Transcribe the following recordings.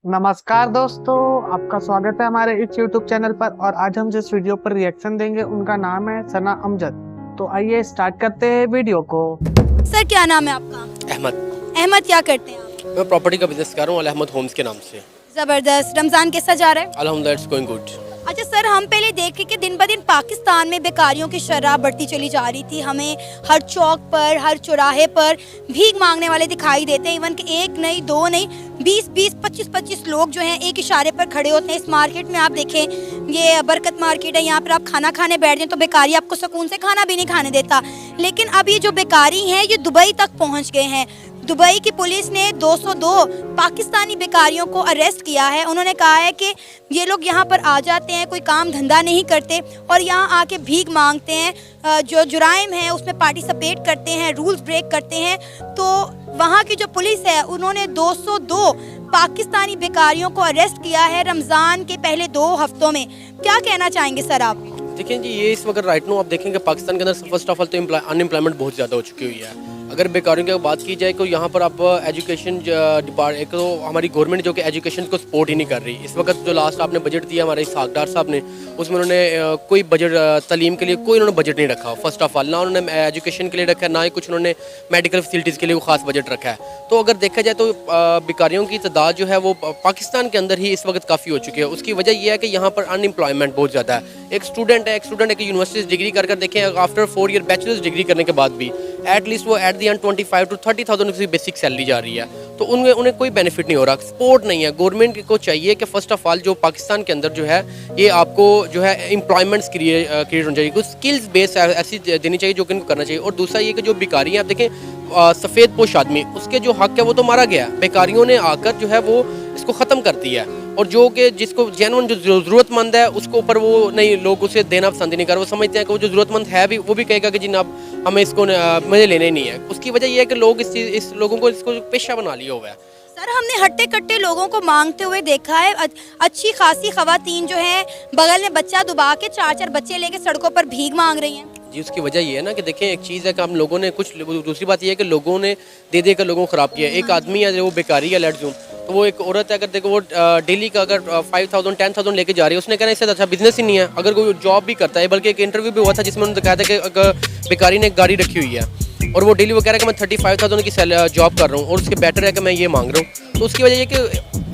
नमस्कार दोस्तों, आपका स्वागत है हमारे इस YouTube चैनल पर। और आज हम जिस वीडियो पर रिएक्शन देंगे उनका नाम है सना अमजद। तो आइए स्टार्ट करते हैं वीडियो को। सर क्या नाम है आपका? अहमद। अहमद, क्या करते हैं आप? मैं प्रॉपर्टी का बिजनेस कर रहा हूँ अल अहमद होम्स के नाम से। जबरदस्त। रमजान कैसा जा रहा है? अल्हम्दुलिल्लाह इट्स गोइंग गुड। अच्छा सर, हम पहले देख रहे कि दिन ब दिन पाकिस्तान में बेकारियों की शरह बढ़ती चली जा रही थी। हमें हर चौक पर, हर चौराहे पर भीख मांगने वाले दिखाई देते हैं। इवन कि एक नहीं, दो नहीं, 20-20, 25-25 लोग जो हैं एक इशारे पर खड़े होते हैं। इस मार्केट में आप देखें, ये बरकत मार्केट है, यहाँ पर आप खाना खाने बैठ जाएं तो बेकारी आपको सुकून से खाना भी नहीं खाने देता। लेकिन अब ये जो बेकारी हैं ये दुबई तक पहुँच गए हैं। दुबई की पुलिस ने 202 पाकिस्तानी बेकारियों को अरेस्ट किया है। उन्होंने कहा है कि ये लोग यहाँ पर आ जाते हैं, कोई काम धंधा नहीं करते और यहाँ आके भीख मांगते हैं, जो जुराइम है उसमें पार्टिसिपेट करते हैं, रूल्स ब्रेक करते हैं। तो वहाँ की जो पुलिस है उन्होंने 202 पाकिस्तानी बेकारियों को अरेस्ट किया है रमज़ान के पहले 2 हफ्तों में। क्या कहना चाहेंगे सर आप? देखिए जी, ये इस वक्त राइट नो आप देखेंगे पाकिस्तान के अंदर फर्स्ट ऑफ ऑल तो अनएम्प्लॉयमेंट बहुत ज़्यादा हो चुकी हुई है। अगर बेकारों की बात की जाए तो यहाँ पर आप एजुकेशन डिपार्ट, एक तो हमारी गवर्नमेंट जो कि एजुकेशन को सपोर्ट ही नहीं कर रही। इस वक्त जो लास्ट आपने बजट दिया हमारे इसहाकडार साहब ने, उसमें उन्होंने कोई बजट तालीम के लिए कोई उन्होंने बजट नहीं रखा। फर्स्ट ऑफ ऑल ना उन्होंने एजुकेशन के लिए रखा है, ना ही कुछ उन्होंने मेडिकल फैसिलिटीज़ के लिए कोई खास बजट रखा है। तो अगर देखा जाए तो बेकारियों की तादाद जो है वो पाकिस्तान के अंदर ही इस वक्त काफ़ी हो चुकी है। उसकी वजह यह है कि यहाँ पर अनएम्प्लॉयमेंट बहुत ज़्यादा है। एक स्टूडेंट एक यूनिवर्सिटी से डिग्री कर देखें, आफ्टर 4 ईयर बैचलर्स डिग्री करने के बाद भी एटलीस्ट वो एट दी एंड 25 to 30,000 की बेसिक सैलरी जा रही है। तो उन्हें कोई बेनिफिट नहीं हो रहा, सपोर्ट नहीं है। गवर्नमेंट को चाहिए कि फर्स्ट ऑफ ऑल जो पाकिस्तान के अंदर जो है ये आपको जो है एम्प्लॉयमेंट्स क्रिएट होनी चाहिए, कुछ स्किल्स बेस ऐसी देनी चाहिए जो कि इनको करना चाहिए। और दूसरा ये कि जो बेकारी है, आप देखें सफ़ेद पोश आदमी, उसके जो हक है वो तो मारा गया। बेकारियों ने आकर जो है वो इसको ख़त्म कर दिया है। और जो कि जिसको जेन्युइन जो ज़रूरतमंद है उसको ऊपर वो नहीं, लोग उसे देना पसंद ही नहीं कर। वो समझते हैं कि वो जो ज़रूरतमंद है भी वो भी कहेगा कि जी ना हमें इसको मुझे लेने नहीं है। उसकी वजह यह है कि लोग इस लोगों को इसको पेशा बना लिया हुआ है। सर, हमने हट्टे कट्टे लोगों को मांगते हुए देखा है। अच्छी खासी खवातीन जो है बगल में बच्चा दुबा के 4-4 बच्चे लेके सड़कों पर भीख मांग रही हैं। जी, उसकी वजह ये है ना कि देखें, एक चीज़ है कि हम लोगों ने कुछ, दूसरी बात ये है कि लोगों ने दे कर लोगों को ख़राब किया। एक आदमी है वो बेकारी है, लेट्स तो वो एक औरत है, अगर देखो वो डेली का अगर 5,000 10,000 लेके जा रही है, उसने कहना इससे अच्छा बिजनेस ही नहीं है। अगर कोई जॉब भी करता है, बल्कि एक इंटरव्यू भी हुआ था जिसमें उन्होंने कहा था कि बेकारी ने एक गाड़ी रखी हुई है और वो डेली वो कह रहा है कि मैं 35,000 की जॉब कर रहा हूँ और उसके बेटर है कि मैं ये मांग रहा हूँ। तो उसकी वजह ये कि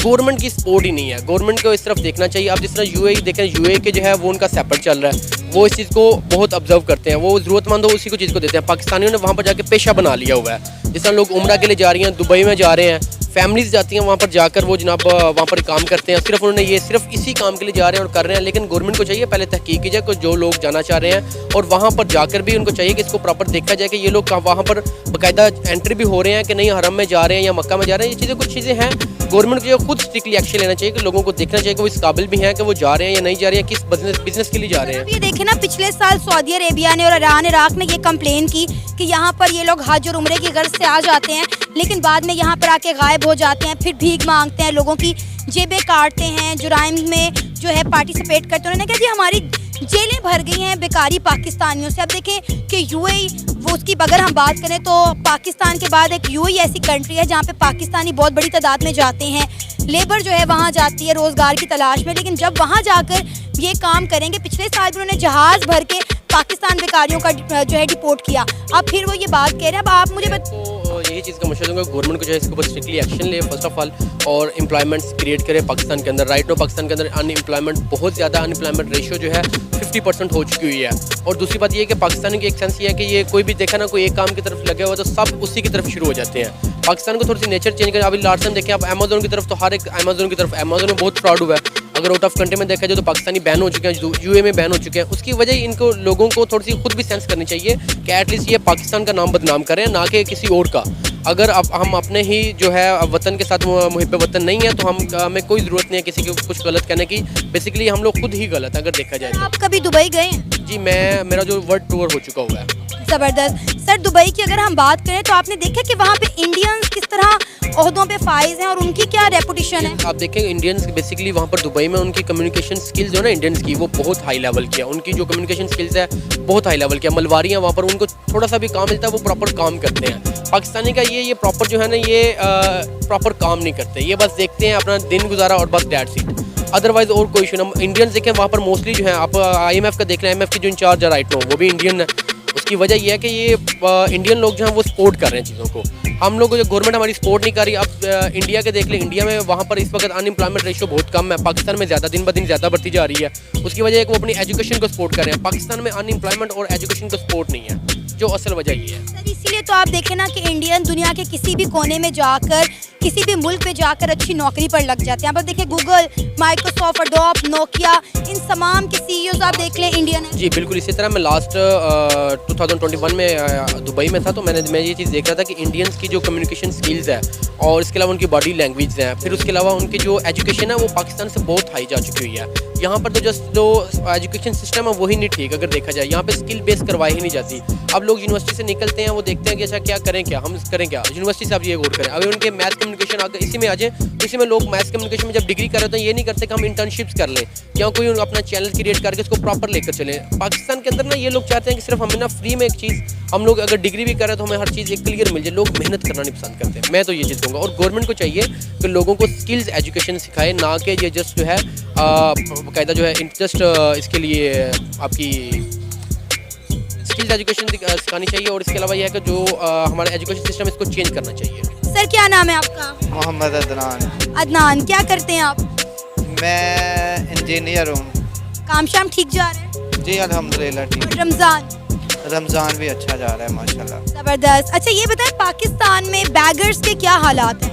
गवर्नमेंट की सपोर्ट ही नहीं है। गवर्नमेंट को इस तरफ देखना चाहिए। आप जिस तरह यूएई देखें, यूएई के जो है वो उनका सेपरेट चल रहा है, वो इस चीज़ को बहुत ऑब्जर्व करते हैं। वो ज़रूरतमंद हो उसी को चीज़ को देते हैं। पाकिस्तानियों ने वहाँ पर जाके पेशा बना लिया हुआ है। जिस तरह लोग उम्रा के लिए जा रही हैं, दुबई में जा रहे हैं, फैमिलीज जाती हैं वहाँ पर जाकर वो जनाब वहाँ पर काम करते हैं। सिर्फ उन्होंने ये सिर्फ इसी काम के लिए जा रहे हैं और कर रहे हैं। लेकिन गवर्नमेंट को चाहिए पहले तहकीक की जाए कि जो लोग जाना चाह रहे हैं और वहाँ पर जाकर भी उनको चाहिए कि इसको प्रॉपर देखा जाए कि ये लोग वहाँ पर बाकायदा एंट्री भी हो रहे हैं कि नहीं, हरम में जा रहे हैं या मक्का में जा रहे हैं। ये चीज़ें कुछ चीज़ें हैं, गवर्नमेंट को जो खुद स्ट्रिक्टली एक्शन लेना चाहिए कि लोगों को देखना चाहिए कि वो इस काबिल भी हैं कि वो जा रहे हैं या नहीं जा रहे हैं, किस बिजनेस के लिए जा रहे हैं। ये देखें ना, पिछले साल सऊदी अरेबिया ने और ईरान इराक ने ये कंप्लेन की कि यहाँ पर ये लोग हज और उम्रे की गर्ज से आ जाते हैं, लेकिन बाद में यहाँ पर आके गायब हो जाते हैं, फिर भीख मांगते हैं, लोगों की जेबें काटते हैं, जुराइम में जो है पार्टिसिपेट करते हैं। उन्होंने कहा जी हमारी जेलें भर गई हैं बेकारी पाकिस्तानियों से। अब देखें कि यूएई, वो उसकी अगर हम बात करें तो पाकिस्तान के बाद एक यूएई ऐसी कंट्री है जहाँ पे पाकिस्तानी बहुत बड़ी तादाद में जाते हैं। लेबर जो है वहाँ जाती है रोज़गार की तलाश में, लेकिन जब वहाँ जाकर ये काम करेंगे, पिछले साल भी उन्होंने जहाज़ भर के पाकिस्तान बेकारियों का जो है डिपोर्ट किया। अब फिर वो ये बात कह रहे हैं। अब आप मुझे तो यही चीज़ का मशवरा दूंगा गवर्नमेंट को जो है इसके ऊपर स्ट्रिक्टली एक्शन ले फर्स्ट ऑफ ऑल, और एम्प्लॉयमेंट्स क्रिएट करे पाकिस्तान के अंदर। राइट नो पाकिस्तान के अंदर अनएम्प्लॉयमेंट बहुत ज़्यादा, अनएम्प्लॉयमेंट रेशियो जो है 50% हो चुकी हुई है। और दूसरी बात ये है कि पाकिस्तान की एक सेंस ये है कि ये कोई भी देखा ना, कोई एक काम की तरफ लगे हुआ तो सब उसी की तरफ शुरू हो जाते हैं। पाकिस्तान को थोड़ी सी नेचर चेंज करें। अभी लास्ट टाइम देखें आप अमेजोन की तरफ, तो हर एक अमेजोन की तरफ, अमेजोन में बहुत प्राउड हुआ है। अगर आउट ऑफ कंट्री में देखा जाए तो पाकिस्तानी बैन हो चुके हैं, यूए में बैन हो चुके हैं। उसकी वजह इनको लोगों को थोड़ी सी खुद भी सेंस करनी चाहिए कि एटलीस्ट ये पाकिस्तान का नाम बदनाम करें, ना कि किसी और का। अगर हम अपने ही जो है वतन के साथ मुहिब वतन नहीं है तो हमें कोई ज़रूरत नहीं है किसी को कुछ गलत कहने की। बेसिकली हम लोग खुद ही गलत है अगर देखा जाए। आप कभी दुबई गए हैं? जी, मेरा जो वर्ल्ड टूर हो चुका हुआ है। ज़बरदस्त। सर दुबई की अगर हम बात करें तो आपने देखा कि वहाँ पे इंडियंस किस तरह ओहदों पे फाइज हैं और उनकी क्या रेपुटेशन है? आप देखें इंडियंस बेसिकली वहाँ पर दुबई में उनकी कम्युनिकेशन स्किल्स जो है ना इंडियंस की, वो बहुत हाई लेवल की है। उनकी जो कम्युनिकेशन स्किल्स है बहुत हाई लेवल की है। मलवारियाँ वहाँ पर उनको थोड़ा सा भी काम मिलता है वो प्रॉपर काम करते हैं। पाकिस्तानी का ये प्रॉपर जो है ना ये प्रॉपर काम नहीं करते, ये बस देखते हैं अपना दिन गुजारा और बस डेट सीट, अदरवाइज और कोई इशू ना। इंडियंस देखें वहाँ पर मोस्टली जो है, आप IMF का देख लें, IMF के जो इंचार्ज है राइट नो वो भी इंडियन है। उसकी वजह यह है कि ये इंडियन लोग जो हैं वो सपोर्ट कर रहे हैं चीज़ों को। हम लोग जो गवर्नमेंट हमारी सपोर्ट नहीं कर रही। अब इंडिया के देख लें, इंडिया में वहाँ पर इस वक्त अनएम्प्लॉयमेंट रेशियो बहुत कम है, पाकिस्तान में ज़्यादा दिन ब दिन ज़्यादा बढ़ती जा रही है। उसकी वजह है कि वो अपनी एजुकेशन को सपोर्ट कर रहे हैं। पाकिस्तान में अनएम्प्लॉयमेंट और एजुकेशन को सपोर्ट नहीं है, जो असल वजह ये है। सर इसीलिए तो आप देखें ना कि इंडियन दुनिया के किसी भी कोने में जाकर, किसी भी मुल्क में जाकर अच्छी नौकरी पर लग जाते हैं। आप देखिए गूगल, माइक्रोसॉफ्ट, एडोब, नोकिया, इन तमाम के CEOs आप देख लें इंडियन है। जी बिल्कुल। इसी तरह मैं लास्ट 2021 में दुबई में था, तो मैं ये चीज़ देख रहा था कि इंडियंस की जो कम्युनिकेशन स्किल्स है और इसके अलावा उनकी बॉडी लैंग्वेज है, फिर उसके अलावा उनकी जो एजुकेशन है वो पाकिस्तान से बहुत हाई जा चुकी हुई है। यहाँ पर तो जस्ट जो एजुकेशन सिस्टम है वही नहीं ठीक अगर देखा जाए। यहाँ पे स्किल बेस करवाई ही नहीं जाती। अब लोग यूनिवर्सिटी से निकलते हैं, वो देखते हैं कि अच्छा क्या करें, क्या हम करें, क्या यूनिवर्सिटी से आप ये गौर करें। अभी उनके मैथ कम्युनिकेशन अगर इसी में आ जाए तो इसी में लोग मैथ कम्युनिकेशन में जब डिग्री कर रहे हैं तो ये नहीं करते कि हम इंटर्नशिप्स कर लें या कोई अपना चैनल क्रिएट करके उसको प्रॉपर लेकर चलें। पाकिस्तान के अंदर ना ये लोग चाहते हैं कि सिर्फ हमें ना फ्री में एक चीज़, हम लोग अगर डिग्री भी कर रहे हैं तो हमें हर चीज़ एक क्लियर मिल जाए। लोग मेहनत करना नहीं पसंद करते। मैं तो ये चीज़ कहूँगा, और गवर्नमेंट को चाहिए कि लोगों को स्किल्स एजुकेशन सिखाए, ना कि ये जस्ट जो है बाकायदा जो है जस्ट इसके लिए आपकी स्किल्स एजुकेशन सिखानी चाहिए। और इसके अलावा यह है कि जो हमारा एजुकेशन सिस्टम इसको चेंज करना चाहिए। सर क्या नाम है आपका? मोहम्मद अदनान। अदनान, क्या करते हैं आप? मैं इंजीनियर हूँ। काम शाम ठीक जा रहा है? जी अल्हम्दुलिल्लाह ठीक। और रमज़ान? रमज़ान भी अच्छा जा रहा है माशाल्लाह। ज़बरदस्त। अच्छा ये बताएं पाकिस्तान में बैगर्स के क्या हालात हैं?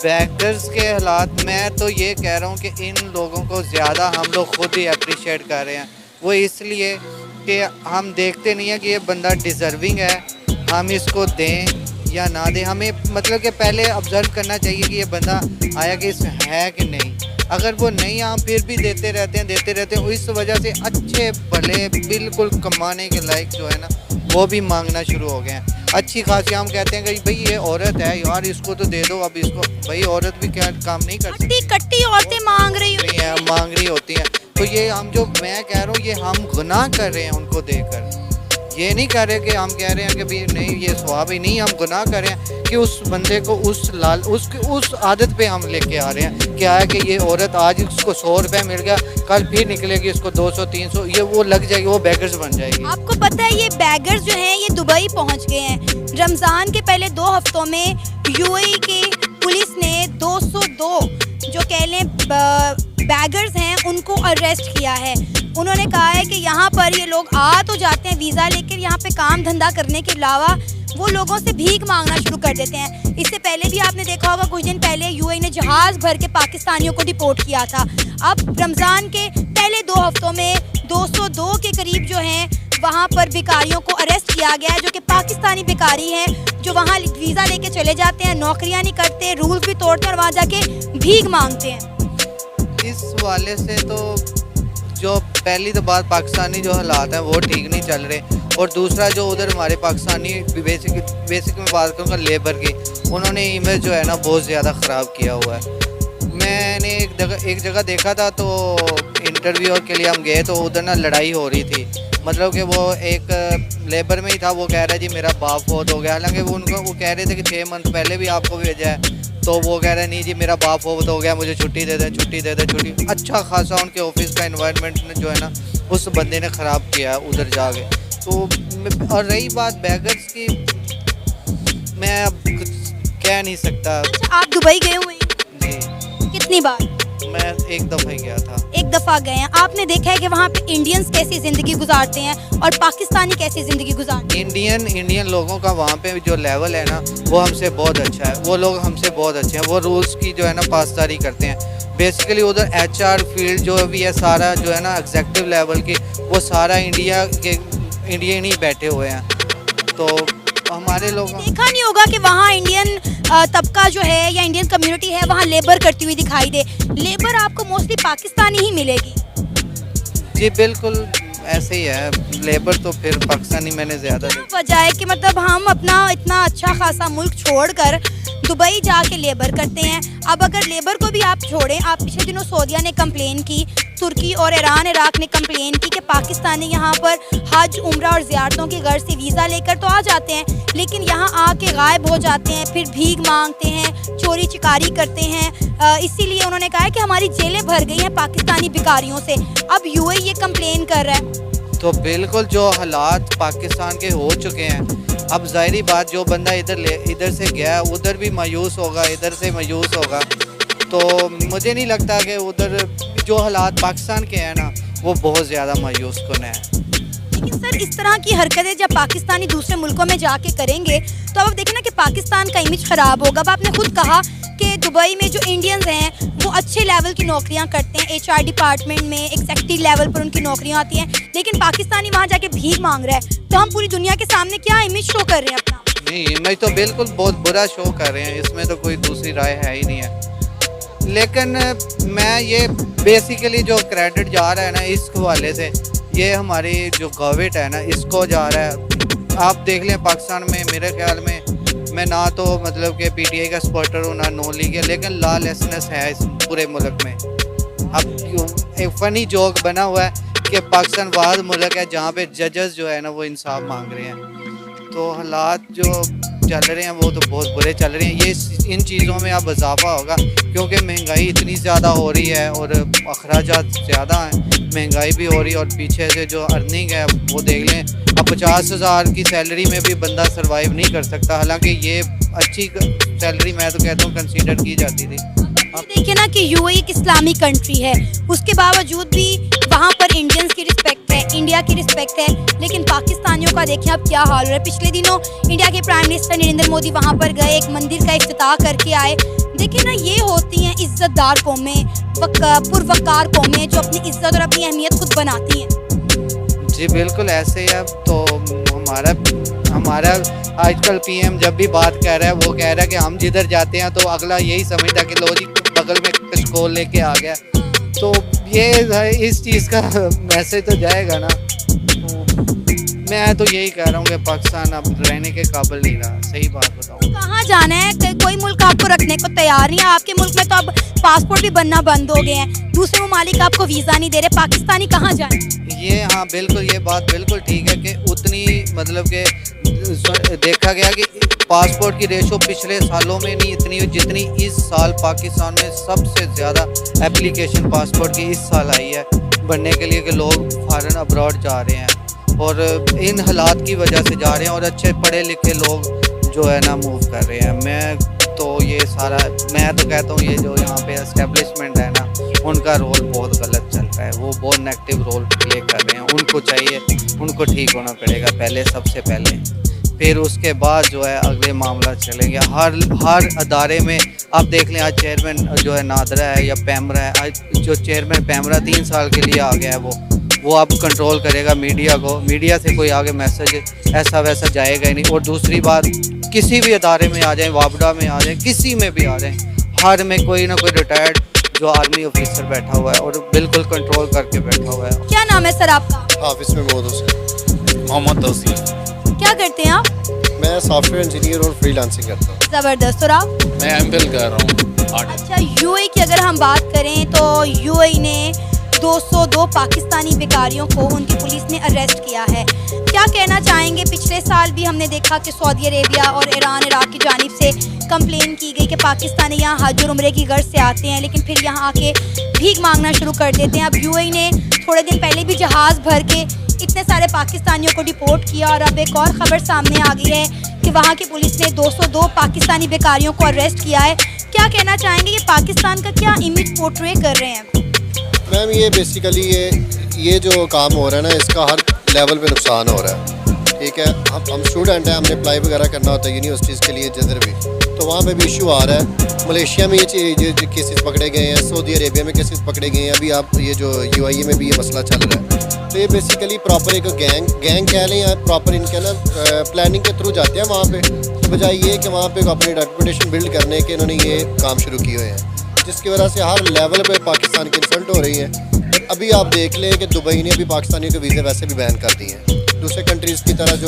बैगर्स के हालात, मैं तो ये कह रहा हूँ कि इन लोगों को ज़्यादा हम लोग खुद ही अप्रिशिएट कर रहे हैं। वो इसलिए कि हम देखते नहीं है कि ये बंदा डिज़र्विंग है, हम इसको दें या ना दें। हमें मतलब कि पहले ऑब्जर्व करना चाहिए कि ये बंदा आया कि इस है कि नहीं। अगर वो नहीं, हम फिर भी देते रहते हैं। इस वजह से अच्छे भले बिल्कुल कमाने के लायक जो है ना वो भी मांगना शुरू हो गए हैं। अच्छी खासी हम कहते हैं कि भाई ये औरत है यार, इसको तो दे दो। अब इसको भाई औरत भी क्या काम नहीं कर सकती, कट्टी औरतें मांग रही मांग रही होती हैं। तो ये हम जो मैं कह रहा हूँ ये हम गुनाह कर रहे हैं उनको देकर। ये नहीं कर रहे कि हम कह रहे हैं कि भाई नहीं ये स्वाब ही नहीं, हम गुनाह कर रहे हैं कि उस बंदे को उस आदत पे हम लेके आ रहे हैं। क्या है कि ये औरत आज उसको 100 रुपये मिल गया, कल फिर निकलेगी इसको 200-300, ये वो लग जाएगी, वो बैगर्स बन जाएगी। आपको पता है ये बैगर्स जो हैं ये दुबई पहुंच गए हैं। रमज़ान के पहले 2 हफ्तों में UAE की पुलिस ने 202 जो कह लें बैगर्स हैं उनको अरेस्ट किया है। उन्होंने कहा है कि यहाँ पर ये लोग आ तो जाते हैं वीज़ा लेकर, यहाँ पे काम धंधा करने के अलावा वो लोगों से भीख मांगना शुरू कर देते हैं। इससे पहले भी आपने देखा होगा कुछ दिन पहले UAE ने जहाज़ भर के पाकिस्तानियों को डिपोर्ट किया था। अब रमज़ान के पहले 2 हफ्तों में 202 के करीब जो हैं वहाँ पर भिखारियों को अरेस्ट किया गया है, जो कि पाकिस्तानी भिखारी हैं जो वहाँ वीज़ा लेके चले जाते हैं, नौकरियाँ नहीं करते, रूल्स भी तोड़ते हैं और वहाँ जाके भीख मांगते हैं। इस वाले से तो जो पहली तो बात पाकिस्तानी जो हालात हैं वो ठीक नहीं चल रहे, और दूसरा जो उधर हमारे पाकिस्तानी बेसिक में बात करूँगा लेबर की, उन्होंने इमेज जो है ना बहुत ज़्यादा ख़राब किया हुआ है। मैंने एक जगह देखा था तो इंटरव्यू के लिए हम गए तो उधर ना लड़ाई हो रही थी। मतलब कि वो एक लेबर में ही था, वो कह रहा है जी मेरा बाप फौत हो गया। हालांकि वो कह रहे थे कि 6 मंथ पहले भी आपको भेजा है, तो वो कह रहे हैं नहीं जी मेरा बाप फौत हो गया, मुझे छुट्टी दे दें। अच्छा खासा उनके ऑफिस का एनवायरनमेंट जो है ना उस बंदे ने ख़राब किया उधर जाके। तो और रही बात बैगर्स की, मैं अब कुछ कह नहीं सकता। अच्छा आप दुबई गए हुए हैं? जी। कितनी बार? मैं एक दफ़ा ही गया था। एक दफ़ा गए हैं। आपने देखा है कि वहाँ पे इंडियंस कैसी ज़िंदगी गुजारते हैं और पाकिस्तानी कैसी ज़िंदगी गुजारते हैं? इंडियन लोगों का वहाँ पे जो लेवल है ना वो हमसे बहुत अच्छा है। वो लोग हमसे बहुत अच्छे हैं, वो रूल्स की जो है ना पासदारी करते हैं। बेसिकली उधर HR फील्ड जो भी है सारा जो है ना एग्जीक्यूटिव लेवल की, वो सारा इंडियन ही बैठे हुए हैं। तो हमारे लोग देखा नहीं होगा कि वहाँ इंडियन तबका जो है या इंडियन कम्युनिटी है वहाँ लेबर करती हुई दिखाई दे। लेबर आपको मोस्टली पाकिस्तानी ही मिलेगी। जी बिल्कुल, ऐसे ही है, लेबर तो फिर पाकिस्तानी मैंने ज़्यादा देखा। वजह है कि मतलब हम अपना इतना अच्छा खासा मुल्क छोड़कर दुबई जाके लेबर करते हैं। अब अगर लेबर को भी आप छोड़ें, आप पिछले दिनों सऊदीया ने कंप्लेन की, तुर्की और ईरान इराक ने कंप्लेन की कि पाकिस्तानी यहाँ पर हज उम्रा और ज़ियारतों के गर्ज से वीज़ा लेकर तो आ जाते हैं, लेकिन यहाँ आके गायब हो जाते हैं, फिर भीख मांगते हैं, चोरी चिकारी करते हैं। इसीलिए उन्होंने कहा है कि हमारी जेलें भर गई हैं पाकिस्तानी भिखारियों से। अब यूएई ये कंप्लेन कर रहा है। तो बिल्कुल जो हालात पाकिस्तान के हो चुके हैं, अब ज़ाहिरी बात जो बंदा इधर से गया उधर भी मायूस होगा, इधर से मायूस होगा। तो मुझे नहीं लगता कि उधर जो हालात पाकिस्तान के हैं ना, वो बहुत ज़्यादा मायूस कुन है। लेकिन सर इस तरह की हरकतें जब पाकिस्तानी दूसरे मुल्कों में जाके करेंगे तो अब आप देखें ना कि पाकिस्तान का इमेज ख़राब होगा। अब आपने खुद कहा कि दुबई में जो इंडियंस हैं वो अच्छे लेवल की नौकरियां करते हैं, एचआर डिपार्टमेंट में एग्जीक्यूटिव लेवल पर उनकी नौकरियां आती हैं, लेकिन पाकिस्तानी वहाँ जाके भीख मांग रहा है। तो हम पूरी दुनिया के सामने क्या इमेज शो कर रहे हैं अपना? नहीं, इमेज तो बिल्कुल बहुत बुरा शो कर रहे हैं, इसमें तो कोई दूसरी राय है ही नहीं है। लेकिन मैं ये बेसिकली जो क्रेडिट जा रहा है ना इस हवाले से, ये हमारी जो गवर्नमेंट है ना इसको जा रहा है। आप देख लें पाकिस्तान में मेरे ख्याल में, मैं ना तो मतलब कि पीटीआई का सपोर्टर हूँ ना नॉन लीग है, लेकिन लॉलेसनेस है इस पूरे मुल्क में। अब एक फ़नी जोक बना हुआ है कि पाकिस्तान वाद मुल्क है जहाँ पे जजेस जो है ना वो इंसाफ मांग रहे हैं। तो हालात जो चल रहे हैं वो तो बहुत बुरे चल रहे हैं। ये इन चीज़ों में अब इजाफा होगा क्योंकि महंगाई इतनी ज़्यादा हो रही है और अखराजात ज़्यादा हैं, महंगाई भी हो रही है और पीछे से जो अर्निंग है वो देख लें। अब 50,000 की सैलरी में भी बंदा सर्वाइव नहीं कर सकता, हालांकि ये अच्छी सैलरी मैं तो कहता हूँ कंसीडर की जाती थी। देखिए ना कि यूएई एक इस्लामिक कंट्री है, उसके बावजूद भी वहाँ पर इंडियंस की रिस्पेक्ट है, इंडिया की रिस्पेक्ट है, लेकिन पाकिस्तानियों का देखिए अब क्या हाल हो रहा है। पिछले दिनों इंडिया के प्राइम मिनिस्टर नरेंद्र मोदी वहाँ पर गए, एक मंदिर का इफ्तिताह करके आए। देखिए ना ये होती हैं इज्जतदार कौमें, पुरवकार कौमें जो अपनी इज्जत और अपनी अहमियत खुद बनाती हैं। जी बिल्कुल ऐसे है। तो हमारा आजकल पीएम जब भी बात कर रहा है वो कह रहा है कि हम जिधर जाते हैं तो अगला यही समझता कि लो जी बगल में कशकोल लेके आ गया। तो ये इस चीज़ का मैसेज तो जाएगा ना। तो मैं तो यही कह रहा हूँ कि पाकिस्तान अब रहने के काबिल नहीं रहा, सही बात बताऊँ। कहाँ जाना है? कोई मुल्क आपको रखने को तैयार नहीं है। आपके मुल्क में तो अब पासपोर्ट भी बनना बंद हो गए हैं, दूसरे ममालिक आपको वीज़ा नहीं दे रहे, पाकिस्तानी कहाँ जाए? ये हाँ बिल्कुल, ये बात बिल्कुल ठीक है कि उतनी मतलब कि देखा गया कि पासपोर्ट की रेशो पिछले सालों में नहीं इतनी जितनी इस साल पाकिस्तान में सबसे ज़्यादा एप्लीकेशन पासपोर्ट की इस साल आई है बनने के लिए कि लोग फॉरेन अब्रॉड जा रहे हैं और इन हालात की वजह से जा रहे हैं और अच्छे पढ़े लिखे लोग जो है ना मूव कर रहे हैं। मैं तो कहता हूँ ये जो यहाँ पे एस्टेब्लिशमेंट है ना उनका रोल बहुत गलत चल रहा है, वो बहुत नेगेटिव रोल प्ले कर रहे हैं। उनको चाहिए, उनको ठीक होना पड़ेगा पहले, सबसे पहले, फिर उसके बाद जो है अगले मामला चलेंगे। हर अदारे में आप देख लें, आज चेयरमैन जो है नादरा है या पैमरा है, आज जो चेयरमैन पैमरा 3 साल के लिए आ गया है वो अब कंट्रोल करेगा मीडिया को। मीडिया से कोई आगे मैसेज ऐसा वैसा जाएगा ही नहीं। और दूसरी बात, किसी भी अदारे में आ जाए, वापडा में आ जाए, किसी में भी आ जाए, हर में कोई ना कोई रिटायर्ड जो आर्मी ऑफिसर बैठा हुआ है और बिल्कुल कंट्रोल करके बैठा हुआ है। क्या नाम है सर आपका? ऑफिस में मोहम्मद तौसीफ। क्या करते हैं आप? मैं सॉफ्टवेयर इंजीनियर और फ्रीलांसिंग करता हूँ। ज़बरदस्त। और आप? मैं एमफिल कर रहा हूँ। अच्छा, यूएई की अगर हम बात करें तो यूएई ने 202 पाकिस्तानी बेकारियों को उनकी पुलिस ने अरेस्ट किया है। क्या कहना चाहेंगे? पिछले साल भी हमने देखा कि सऊदी अरेबिया और ईरान इराक की जानिब से कंप्लेन की गई कि पाकिस्तानी यहाँ हज और उम्रे की गर्ज से आते हैं लेकिन फिर यहाँ आके भीख मांगना शुरू कर देते हैं। अब यूएई ने थोड़े दिन पहले भी जहाज़ भर के इतने सारे पाकिस्तानियों को डिपोर्ट किया और अब एक और ख़बर सामने आ गई है कि वहाँ की पुलिस ने 202 पाकिस्तानी बेकारियों को अरेस्ट किया है। क्या कहना चाहेंगे, ये पाकिस्तान का क्या इमेज पोर्ट्रे कर रहे हैं? मैम ये बेसिकली ये जो काम हो रहा है ना इसका हर लेवल पे नुकसान हो रहा है। ठीक है, हम स्टूडेंट हैं, हमने अप्लाई वगैरह करना होता है यूनिवर्सिटीज़ के लिए जिधर भी, तो वहाँ पे भी इशू आ रहा है। मलेशिया में ये केसेस पकड़े गए हैं, सऊदी अरेबिया में केसेस पकड़े गए हैं, अभी आप ये जो यूएई में भी ये मसला चल रहा है। तो ये बेसिकली प्रॉपर एक गैंग कह लें या प्रॉपर इनके ना प्लानिंग के थ्रू जाते हैं वहाँ पे, तो बजाय ये कि वहाँ पे अपनी रेपुटेशन बिल्ड करने के इन्होंने ये काम शुरू किए हुए हैं, जिसकी वजह से हर लेवल पे पाकिस्तान की इंसल्ट हो रही है। अभी आप देख लें कि दुबई ने अभी पाकिस्तानियों के वीज़े वैसे भी बैन कर दिए हैं। दूसरे कंट्रीज़ की तरह जो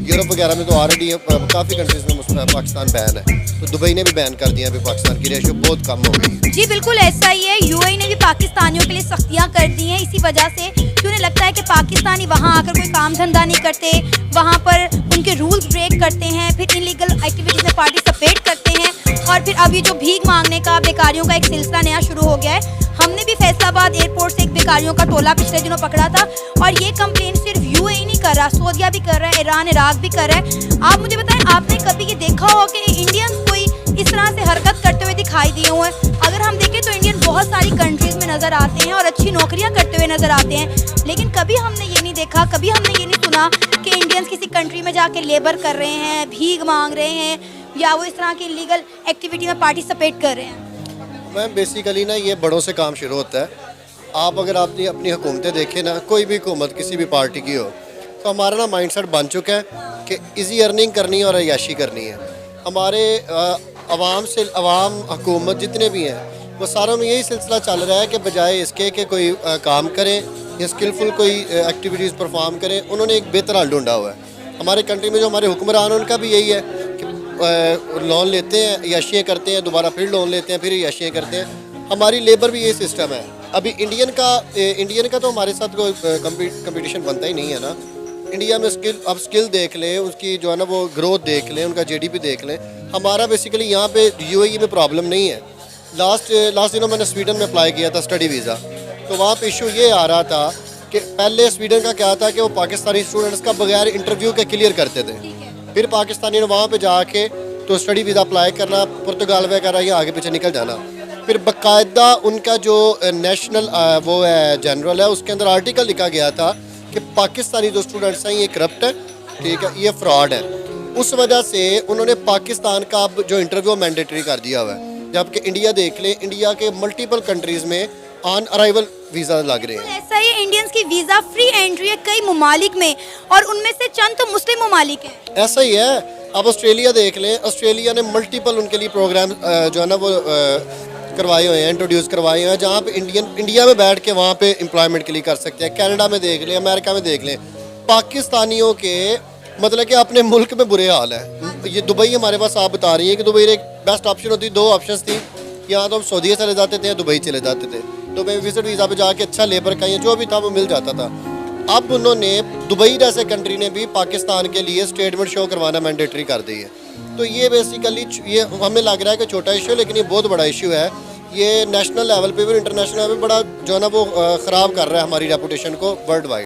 यूरोप वगैरह में तो ऑलरेडी काफ़ी कंट्रीज़ में पाकिस्तान बैन है, तो दुबई ने भी बैन कर दिया। अभी पाकिस्तान की रेशो बहुत कम हो गई है। जी बिल्कुल ऐसा ही है। यूएई ने भी पाकिस्तानियों के लिए सख्तियां कर दी हैं इसी वजह से कि उन्हें लगता है कि पाकिस्तानी वहां आकर कोई काम धंधा नहीं करते, वहां पर उनके रूल्स ब्रेक करते हैं, फिर इलीगल एक्टिविटीज में पार्टिसिपेट करते हैं। और फिर अभी जो भीख मांगने का बेकारियों का एक सिलसिला नया शुरू हो गया है। हमने भी फैसलाबाद एयरपोर्ट से एक बेकारियों का टोला पिछले दिनों पकड़ा था और ये कंप्लेंट सिर्फ यूएई नहीं कर रहा, सऊदीया भी कर रहा है, ईरान इराक भी कर रहा है। आप मुझे बताएं, आपने कभी ये देखा हो कि इंडियंस कोई इस तरह से हरकत करते हुए दिखाई दिए हुए हैं? अगर हम देखें तो इंडियन बहुत सारी कंट्रीज में नज़र आते हैं और अच्छी नौकरियां करते हुए नज़र आते हैं, लेकिन कभी हमने ये नहीं देखा, कभी हमने ये नहीं सुना कि इंडियंस किसी कंट्री में जाके लेबर कर रहे हैं, भीख मांग रहे हैं या वो इस तरह की लीगल एक्टिविटी में पार्टिसिपेट कर रहे हैं। मैम बेसिकली ना ये बड़ों से काम शुरू होता है। आप अगर आपने अपनी हुकूमतें देखें ना, कोई भी हुकूमत किसी भी पार्टी की हो, तो हमारा ना माइंडसेट बन चुका है कि इजी अर्निंग करनी है और अय्याशी करनी है। हमारे अवाम हुकूमत जितने भी हैं वो सारों में यही सिलसिला चल रहा है कि बजाय इसके कि कोई काम करें या स्किलफुल कोई एक्टिविटीज़ परफॉर्म करें, उन्होंने एक बेहतर हल ढूंढा हुआ है। हमारे कंट्री में जो हमारे हुक्मरान हैं उनका भी यही है कि लोन लेते हैं, अय्याशियाँ करते हैं, दोबारा फिर लोन लेते हैं, फिर अय्याशियाँ करते हैं। हमारी लेबर भी यही सिस्टम है। अभी इंडियन का तो हमारे साथ कोई कंपटीशन बनता ही नहीं है ना। इंडिया में स्किल देख लें, उसकी जो है ना वो ग्रोथ देख लें, उनका जीडीपी देख लें। हमारा बेसिकली यहाँ पे यूएई में प्रॉब्लम नहीं है। लास्ट दिनों मैंने स्वीडन में अप्लाई किया था स्टडी वीज़ा, तो वहाँ पे इशू ये आ रहा था कि पहले स्वीडन का क्या था कि वो पाकिस्तानी स्टूडेंट्स का बगैर इंटरव्यू के क्लियर करते थे। फिर पाकिस्तानी ने वहाँ पे जाके तो स्टडी वीज़ा अप्लाई करना, पुर्तगाल वगैरह या आगे पीछे निकल जाना। फिर बाकायदा उनका जो नेशनल वो है जनरल है, उसके अंदर आर्टिकल लिखा गया था कि पाकिस्तानी जो स्टूडेंट्स हैं ये करप्ट है, ठीक है, ये फ्रॉड है। उस वजह से उन्होंने पाकिस्तान का अब जो इंटरव्यू मैंडेटरी कर दिया हुआ है। जबकि इंडिया देख लें, इंडिया के मल्टीपल कंट्रीज़ में ऑन अराइवल वीज़ा लग रहे हैं। ऐसा ही इंडियंस की वीज़ा फ्री एंट्री है कई ममालिक में और उनमें से चंद तो मुस्लिम ममालिक हैं। ऐसा ही है। अब ऑस्ट्रेलिया देख लें, ऑस्ट्रेलिया ने मल्टीपल उनके लिए प्रोग्राम जो है ना वो करवाए हुए हैं, इंट्रोड्यूस करवाए हुए हैं, जहाँ पे इंडिया में बैठ के वहाँ पे एम्प्लॉयमेंट के लिए कर सकते हैं। कनाडा में देख लें, अमेरिका में देख लें, पाकिस्तानियों के मतलब कि अपने मुल्क में बुरे हाल है। ये दुबई हमारे पास आप बता रही है कि दुबई एक बेस्ट ऑप्शन होती, दो ऑप्शंस थी, यहाँ तो हम सऊदीया चले जाते थे या दुबई चले जाते थे। दुबई विजिट वीज़ा पे जाके अच्छा लेबर का या जो भी था वो मिल जाता था। अब उन्होंने दुबई जैसे कंट्री ने भी पाकिस्तान के लिए स्टेटमेंट शो करवाना मैंडेटरी कर दी है। तो ये बेसिकली ये हमें लग रहा है कि छोटा इशू, लेकिन ये बहुत बड़ा इशू है। ये नेशनल लेवल पे भी इंटरनेशनल लेवल पे बड़ा जो है ना वो ख़राब कर रहा है हमारी रेपुटेशन को वर्ल्ड वाइड।